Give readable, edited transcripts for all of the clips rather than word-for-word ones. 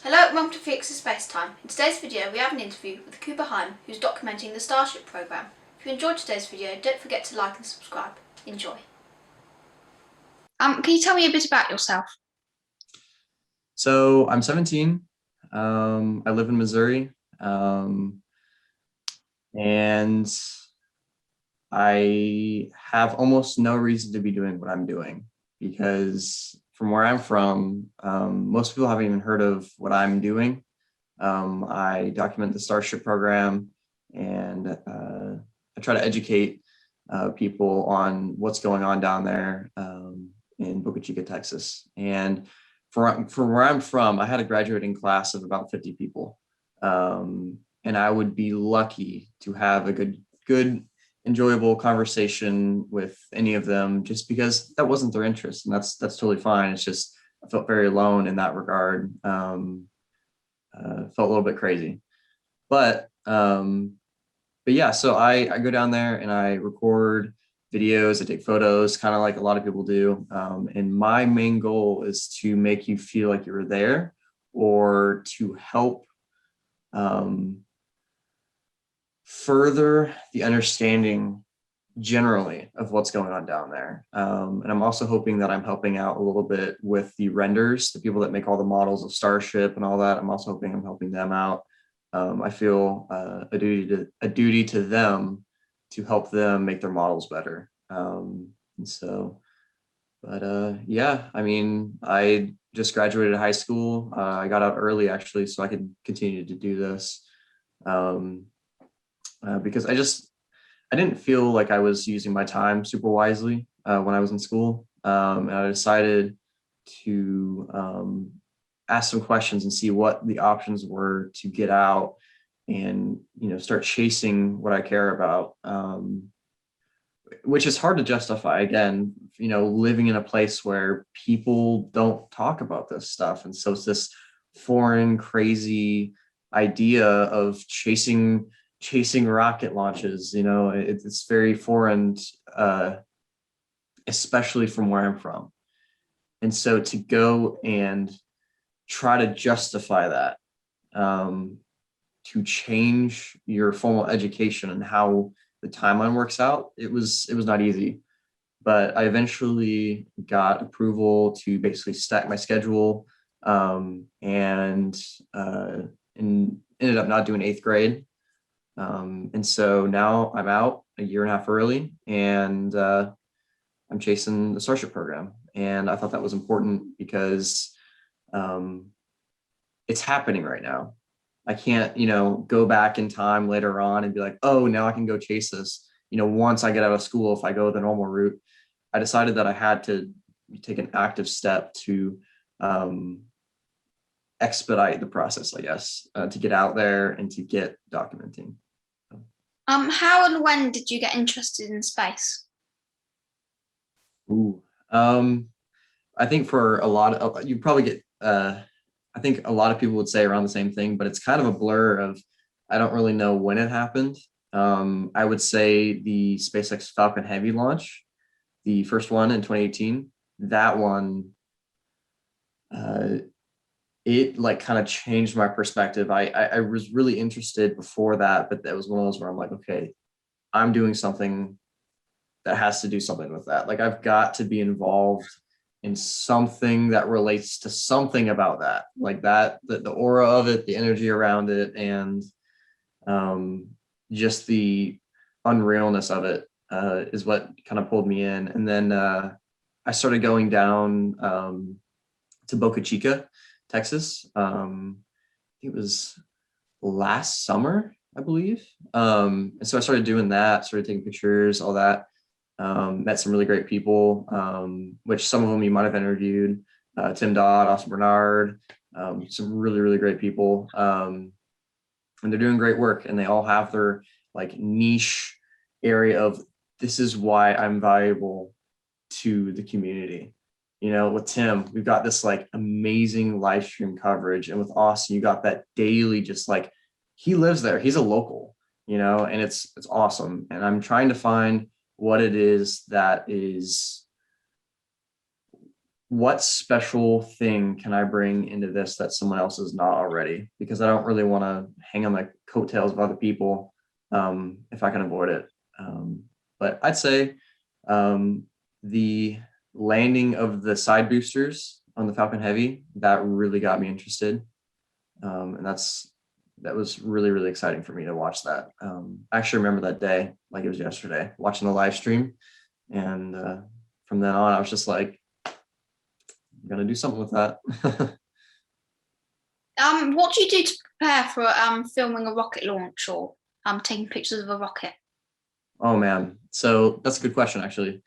Hello and welcome to Felix's Space Time. In today's video we have an interview with Cooper Hime, who's documenting the Starship program. If you enjoyed today's video, don't forget to like and subscribe. Enjoy. Can you tell me a bit about yourself? So I'm 17. I live in Missouri, and I have almost no reason to be doing what I'm doing because from where I'm from, most people haven't even heard of what I'm doing. I document the Starship program, and I try to educate people on what's going on down there in Boca Chica, Texas. And from where I'm from, I had a graduating class of about 50 people. And I would be lucky to have a good, enjoyable conversation with any of them just because that wasn't their interest. And that's totally fine. It's just, I felt very alone in that regard. Felt a little bit crazy, but yeah, so I go down there and I record videos, I take photos, kind of like a lot of people do. And my main goal is to make you feel like you were there or to help further the understanding generally of what's going on down there. And I'm also hoping that I'm helping out a little bit with the renders, the people that make all the models of Starship and all that. I'm also hoping I'm helping them out. I feel a duty to them to help them make their models better. And so, but yeah, I mean, I just graduated high school. I got out early actually, so I could continue to do this because I didn't feel like I was using my time super wisely when I was in school. And I decided to ask some questions and see what the options were to get out and, start chasing what I care about, which is hard to justify. Again, living in a place where people don't talk about this stuff. And so it's this foreign, crazy idea of chasing rocket launches. It's very foreign, especially from where I'm from. And so to go and try to justify that, to change your formal education and how the timeline works out, it was not easy. But I eventually got approval to basically stack my schedule, and ended up not doing eighth grade. And so now I'm out a year and a half early, and I'm chasing the Starship program. And I thought that was important because it's happening right now. I can't, go back in time later on and be like, oh, now I can go chase this. Once I get out of school, if I go the normal route, I decided that I had to take an active step to expedite the process, I guess, to get out there and to get documenting. How and when did you get interested in space? Ooh. I think for a lot of you probably get I think a lot of people would say around the same thing, but it's kind of a blur of I don't really know when it happened. I would say the SpaceX Falcon Heavy launch, the first one in 2018, that one uh, it like kind of changed my perspective. I was really interested before that, but that was one of those where I'm like, okay, I'm doing something that has to do something with that. Like I've got to be involved in something that relates to something about that, like that, the aura of it, the energy around it, and um, just the unrealness of it is what kind of pulled me in. And then I started going down to Boca Chica, Texas. It was last summer, I believe. And so I started doing that, started taking pictures, all that. Met some really great people, which some of them you might have interviewed, Tim Dodd, Austin Bernard, some really, really great people. And they're doing great work, and they all have their like niche area of this is why I'm valuable to the community. With Tim, we've got this like amazing live stream coverage. And with Austin, you got that daily, just like he lives there. He's a local, and it's awesome. And I'm trying to find what it is that is what special thing can I bring into this that someone else is not already? Because I don't really want to hang on the coattails of other people if I can avoid it. But I'd say the landing of the side boosters on the Falcon Heavy, that really got me interested. And that was really, really exciting for me to watch that. I actually remember that day like it was yesterday, watching the live stream. And from then on, I was just like, I'm gonna do something with that. What do you do to prepare for filming a rocket launch or taking pictures of a rocket? Oh man, so that's a good question actually.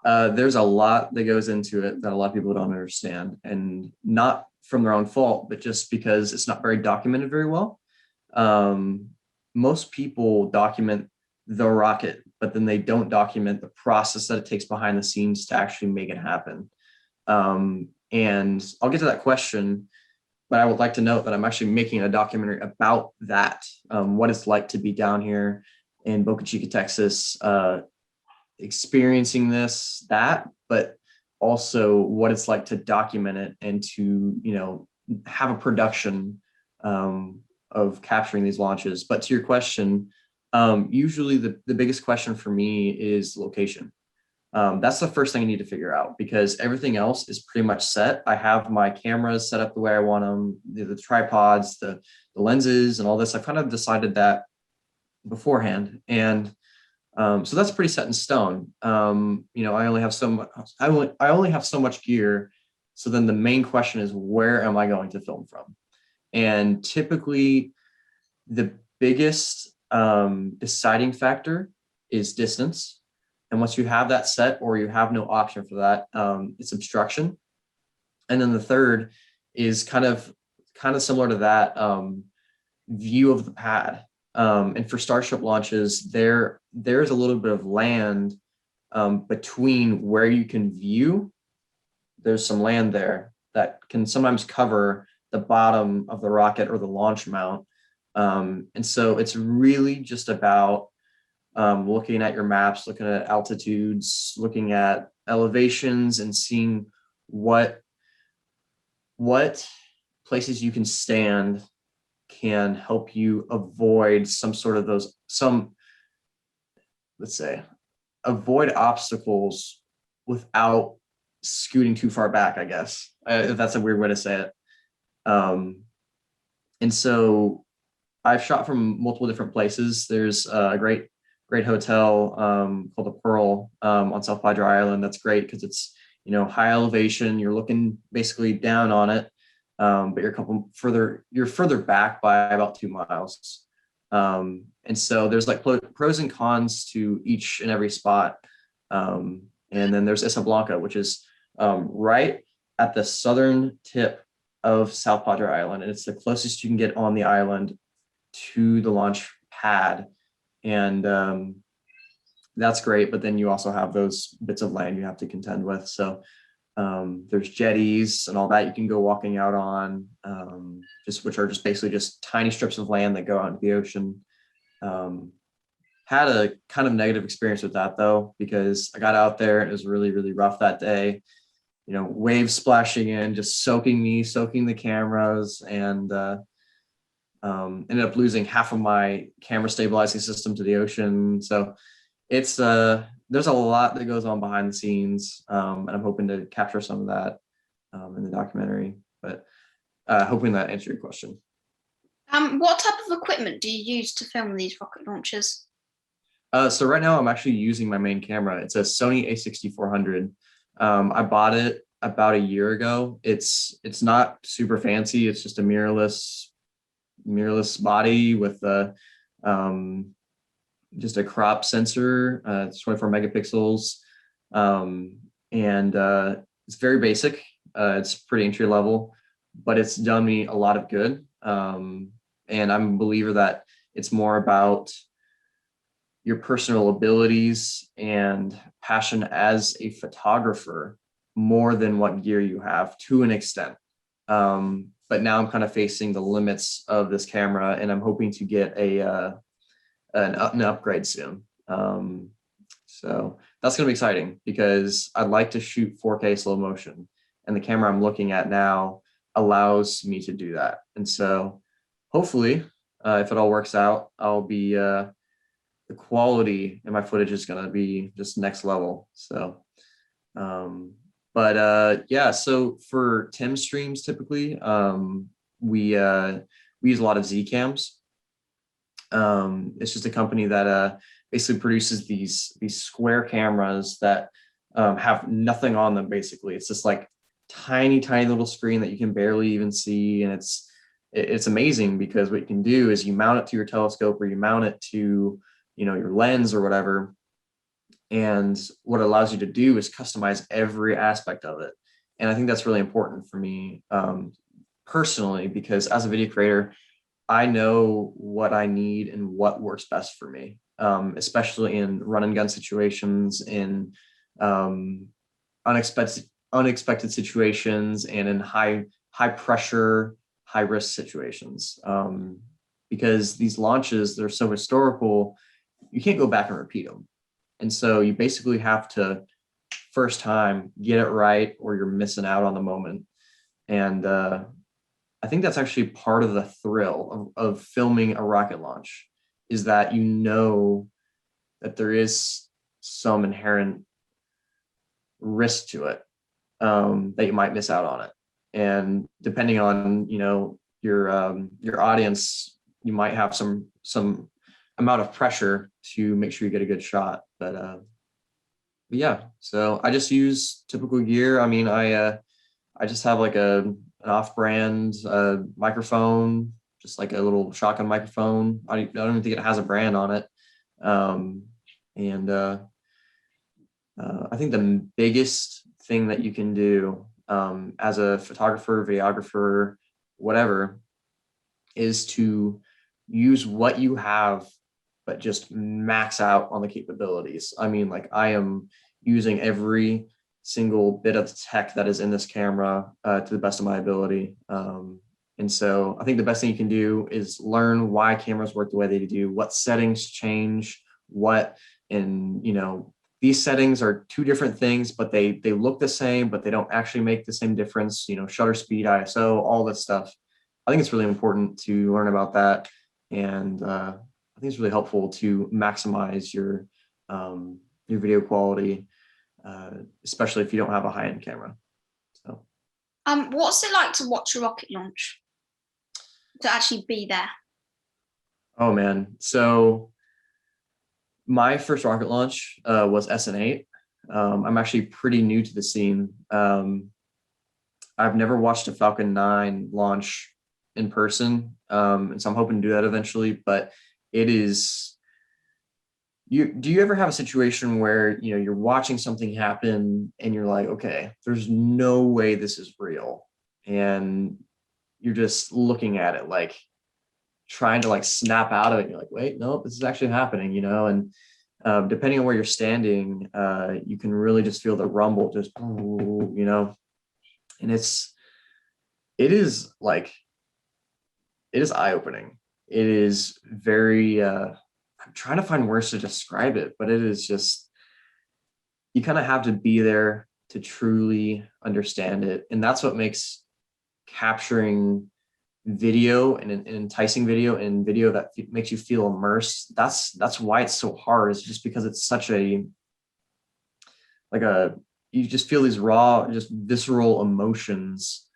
There's a lot that goes into it that a lot of people don't understand, and not from their own fault, but just because it's not very documented very well. Um, Most people document the rocket, but then they don't document the process that it takes behind the scenes to actually make it happen. And I'll get to that question, but I would like to note that I'm actually making a documentary about that, what it's like to be down here in Boca Chica, Texas, experiencing that, but also what it's like to document it and to, have a production of capturing these launches. But to your question, usually the biggest question for me is location. That's the first thing I need to figure out because everything else is pretty much set. I have my cameras set up the way I want them, the tripods, the lenses, and all this. I've kind of decided that beforehand, and so that's pretty set in stone. I only have so much. I only have so much gear. So then the main question is, where am I going to film from? And typically, the biggest deciding factor is distance. And once you have that set, or you have no option for that, it's obstruction. And then the third is kind of similar to that, view of the pad. And for Starship launches, there's a little bit of land between where you can view. There's some land there that can sometimes cover the bottom of the rocket or the launch mount. And so it's really just about looking at your maps, looking at altitudes, looking at elevations, and seeing what places you can stand can help you avoid let's say, avoid obstacles without scooting too far back, I guess, if that's a weird way to say it. And so I've shot from multiple different places. There's a great hotel called the Pearl on South Padre Island. That's great because it's high elevation. You're looking basically down on it, but you're further back by about 2 miles. And so there's like pros and cons to each and every spot. And then there's Isla Blanca, which is right at the southern tip of South Padre Island, and it's the closest you can get on the island to the launch pad. And that's great, but then you also have those bits of land you have to contend with. So there's jetties and all that you can go walking out on, which are just basically just tiny strips of land that go out into the ocean. Had a kind of negative experience with that though, because I got out there and it was really, really rough that day. Waves splashing in, just soaking the cameras, and ended up losing half of my camera stabilizing system to the ocean. So it's there's a lot that goes on behind the scenes, and I'm hoping to capture some of that in the documentary. But hoping that answered your question. What type of equipment do you use to film these rocket launches? So right now I'm actually using my main camera. It's a Sony A6400. I bought it about a year ago. It's not super fancy. It's just a mirrorless body with just a crop sensor. It's 24 megapixels, and it's very basic. It's pretty entry level, but it's done me a lot of good. And I'm a believer that it's more about your personal abilities and passion as a photographer more than what gear you have, to an extent. But now I'm kind of facing the limits of this camera, and I'm hoping to get an upgrade soon. So that's going to be exciting because I'd like to shoot 4K slow motion. and the camera I'm looking at now allows me to do that. And so hopefully, if it all works out, I'll be the quality in my footage is going to be just next level. So, yeah, so for Tim streams, typically, we use a lot of Z cams. It's just a company that basically produces these square cameras that have nothing on them. Basically, it's just like tiny little screen that you can barely even see, and it's amazing because what you can do is you mount it to your telescope or you mount it to your lens or whatever, and what it allows you to do is customize every aspect of it. And I think that's really important for me personally, because as a video creator, I know what I need and what works best for me, especially in run and gun situations, in unexpected situations, and in high pressure, high risk situations. Because these launches, they're so historical, you can't go back and repeat them. And so you basically have to first time get it right, or you're missing out on the moment. And I think that's actually part of the thrill of filming a rocket launch, is that that there is some inherent risk to it, that you might miss out on it. And depending on your audience, you might have some amount of pressure to make sure you get a good shot. But yeah, so I just use typical gear. I mean, I just have like an off-brand microphone, just like a little shotgun microphone. I don't even think it has a brand on it. And I think the biggest thing that you can do as a photographer, videographer, whatever, is to use what you have, but just max out on the capabilities. I mean, like, I am using every single bit of tech that is in this camera to the best of my ability. And so I think the best thing you can do is learn why cameras work the way they do, what settings change, these settings are two different things, but they look the same, but they don't actually make the same difference. Shutter speed, ISO, all this stuff. I think it's really important to learn about that. And I think it's really helpful to maximize your video quality, especially if you don't have a high-end camera. So, what's it like to watch a rocket launch? To actually be there? Oh man, so my first rocket launch was SN8. I'm actually pretty new to the scene. I've never watched a Falcon 9 launch in person, and so I'm hoping to do that eventually. But it is. Do you ever have a situation where you're watching something happen and you're like, okay, there's no way this is real, and you're just looking at it like trying to like snap out of it, and you're like, wait, no, this is actually happening, and depending on where you're standing, you can really just feel the rumble, just and it is eye-opening. It is very I'm trying to find words to describe it, but it is just, you kind of have to be there to truly understand it. And that's what makes capturing video and an enticing video, and video that makes you feel immersed. That's why it's so hard, is just because it's such you just feel these raw, just visceral emotions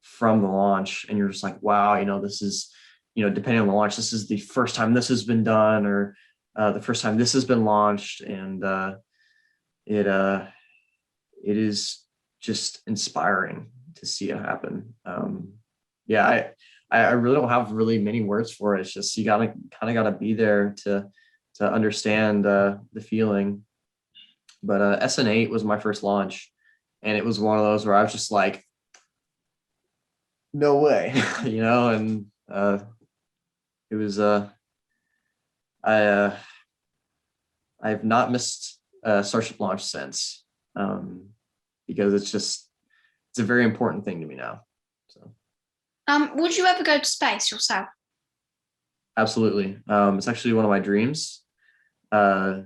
from the launch, and you're just like, wow, this is, depending on the launch, this is the first time this has been done, or the first time this has been launched. And it is just inspiring to see it happen. Yeah, I really don't have really many words for it. It's just, you kind of gotta be there to understand the feeling. But SN8 was my first launch, and it was one of those where I was just like, no way, and it was I've not missed a Starship launch since, because it's a very important thing to me now. So would you ever go to space yourself? Absolutely. It's actually one of my dreams. I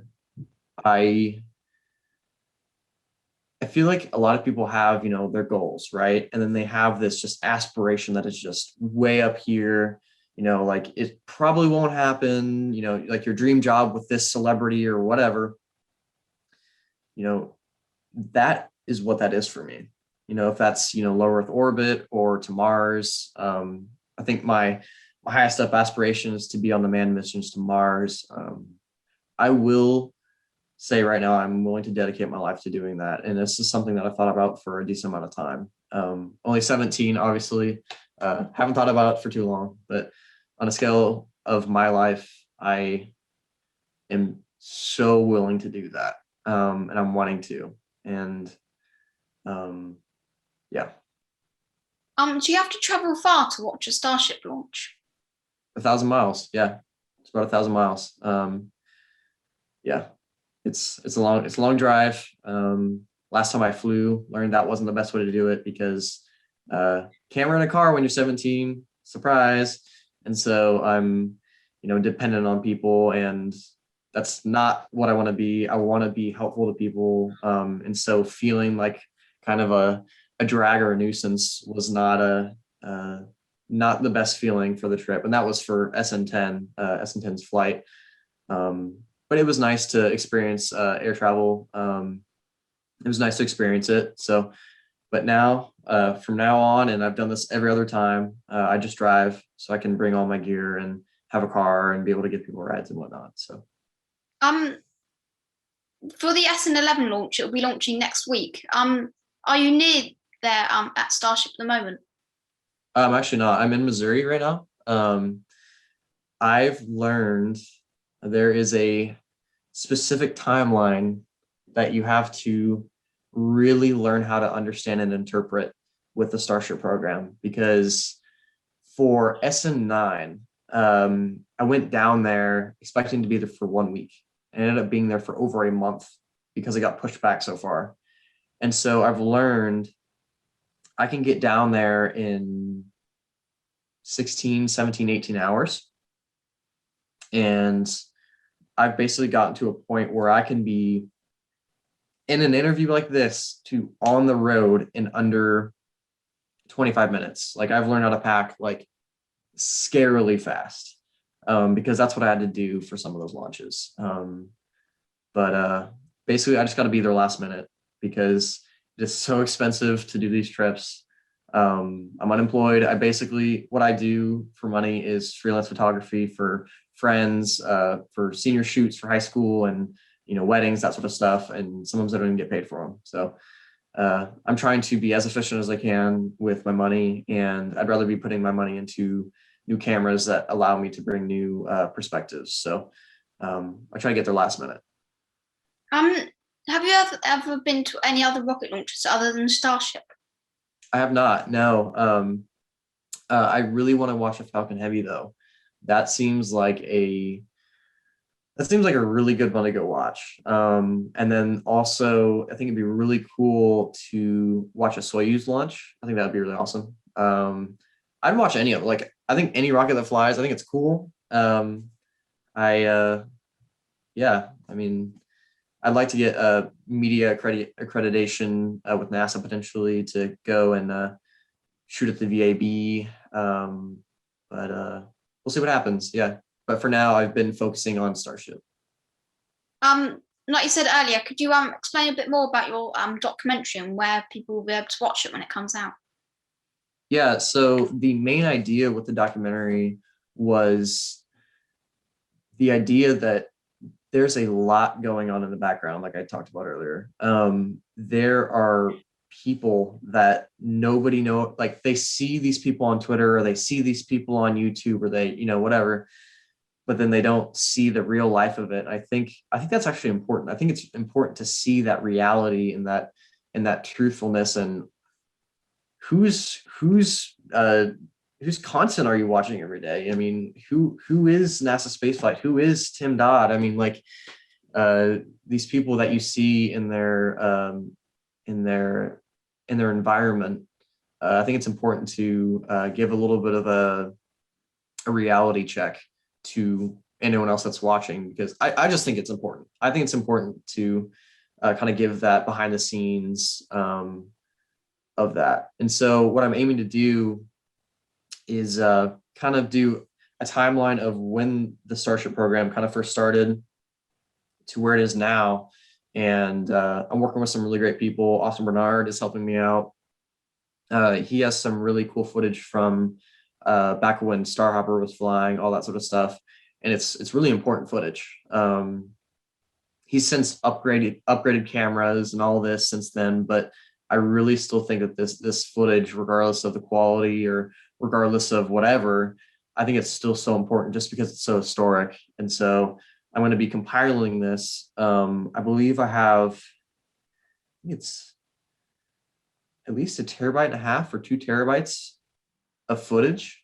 I feel like a lot of people have, their goals, right? And then they have this just aspiration that is just way up here, like it probably won't happen, like your dream job with this celebrity or whatever, you know, that is what that is for me. If that's, low Earth orbit or to Mars. I think my highest up aspiration is to be on the manned missions to Mars. I will say right now I'm willing to dedicate my life to doing that. And this is something that I've thought about for a decent amount of time. Only 17, obviously. Haven't thought about it for too long, but on a scale of my life, I am so willing to do that. And I'm wanting to. And yeah, Do you have to travel far to watch a Starship launch? 1,000 miles. Yeah, it's about 1,000 miles. Yeah, it's a long drive. Last time I flew, learned that wasn't the best way to do it because can't rent a car when you're 17. Surprise. And so I'm, dependent on people, and that's not what I want to be. I want to be helpful to people. And so feeling like kind of a drag or a nuisance was not the best feeling for the trip. And that was for SN10, SN10's flight. But it was nice to experience air travel. It was nice to experience it. So, but now, from now on, and I've done this every other time, I just drive so I can bring all my gear and have a car and be able to give people rides and whatnot. So, Um, for the SN11 launch, it'll be launching next week. Are you near there at Starship at the moment? I'm actually not. I'm in Missouri right now. I've learned there is a specific timeline that you have to really learn how to understand and interpret with the Starship program, because for SN9, I went down there expecting to be there for 1 week and ended up being there for over a month because it got pushed back so far. And so I've learned I can get down there in 16, 17, 18 hours. And I've basically gotten to a point where I can be in an interview like this to on the road in under 25 minutes. Like I've learned how to pack like scarily fast, because that's what I had to do for some of those launches. But basically I just got to be there last minute because it's so expensive to do these trips. I'm unemployed. I basically, what I do for money is freelance photography for friends, for senior shoots for high school and, weddings, that sort of stuff. And sometimes I don't even get paid for them. So I'm trying to be as efficient as I can with my money, and I'd rather be putting my money into new cameras that allow me to bring new perspectives. So I try to get there last minute. Um, have you ever been to any other rocket launches other than Starship? I have not. No. I really want to watch a Falcon Heavy though. That seems like a really good one to go watch. And then also, I think it'd be really cool to watch a Soyuz launch. I think that'd be really awesome. I'd watch any of it. Like, I think any rocket that flies, I think it's cool. I yeah, I mean, I'd like to get a media accreditation with NASA potentially to go and shoot at the VAB. But we'll see what happens. Yeah. But for now, I've been focusing on Starship. Like you said earlier, could you explain a bit more about your documentary and where people will be able to watch it when it comes out? Yeah. So the main idea with the documentary was the idea that there's a lot going on in the background, like I talked about earlier. There are people that nobody know, like they see these people on Twitter or they see these people on YouTube or they, whatever, but then they don't see the real life of it. I think that's actually important. I think it's important to see that reality and that truthfulness, and whose content are you watching every day? I mean, who is NASA spaceflight? Who is Tim Dodd? I mean, like these people that you see in their environment. I think it's important to give a little bit of a reality check to anyone else that's watching, because I just think it's important. I think it's important to kind of give that behind the scenes of that. And so what I'm aiming to do is kind of do a timeline of when the Starship program kind of first started to where it is now. And I'm working with some really great people. Austin Bernard is helping me out. He has some really cool footage from back when Starhopper was flying, all that sort of stuff. And it's really important footage. He's since upgraded cameras and all this since then, but I really still think that this footage, regardless of the quality or regardless of whatever, I think it's still so important just because it's so historic. And so I'm going to be compiling this. I believe it's at least 1.5 TB or 2 TB of footage.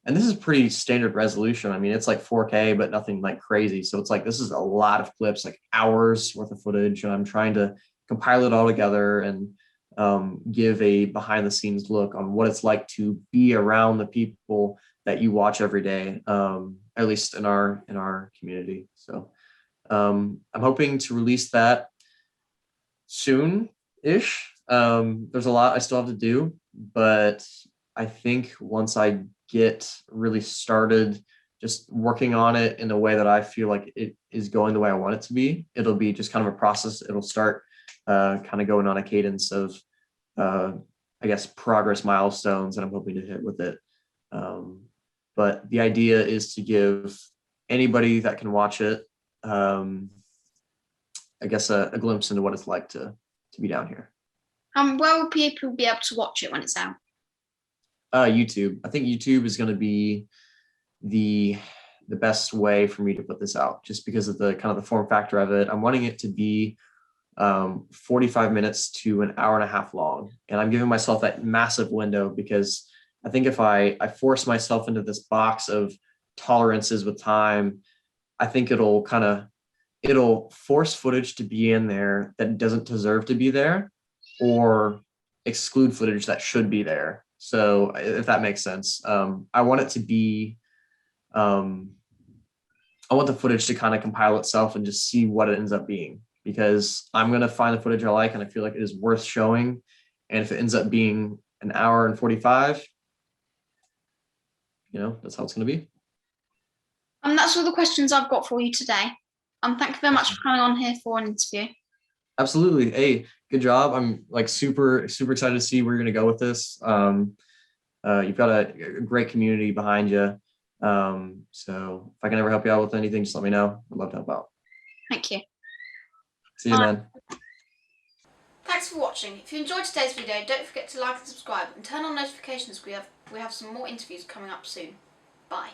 And this is pretty standard resolution. I mean, it's like 4K, but nothing like crazy. So it's like, this is a lot of clips, like hours worth of footage. And I'm trying to compile it all together and give a behind the scenes look on what it's like to be around the people that you watch every day, at least in our community. So I'm hoping to release that soon-ish. There's a lot I still have to do, but I think once I get really started just working on it in a way that I feel like it is going the way I want it to be, it'll be just kind of a process. It'll start kind of going on a cadence of, I guess, progress milestones that I'm hoping to hit with it. But the idea is to give anybody that can watch it, I guess, a glimpse into what it's like to be down here. Where will people be able to watch it when it's out? YouTube. I think YouTube is going to be the best way for me to put this out, just because of the kind of the form factor of it. I'm wanting it to be 45 minutes to an hour and a half long, and I'm giving myself that massive window because I think if I force myself into this box of tolerances with time, I think it'll force footage to be in there that doesn't deserve to be there, or exclude footage that should be there. So if that makes sense, I want it to be, I want the footage to kind of compile itself and just see what it ends up being, because I'm going to find the footage I like and I feel like it is worth showing. And if it ends up being an hour and 45, that's how it's going to be. That's all the questions I've got for you today. Thank you very much for coming on here for an interview. Absolutely. Hey, good job. I'm like super excited to see where you're going to go with this. You've got a great community behind you. So if I can ever help you out with anything, just let me know. I'd love to help out. Thank you. See you, man. Thanks for watching. If you enjoyed today's video, don't forget to like and subscribe and turn on notifications. We have some more interviews coming up soon. Bye.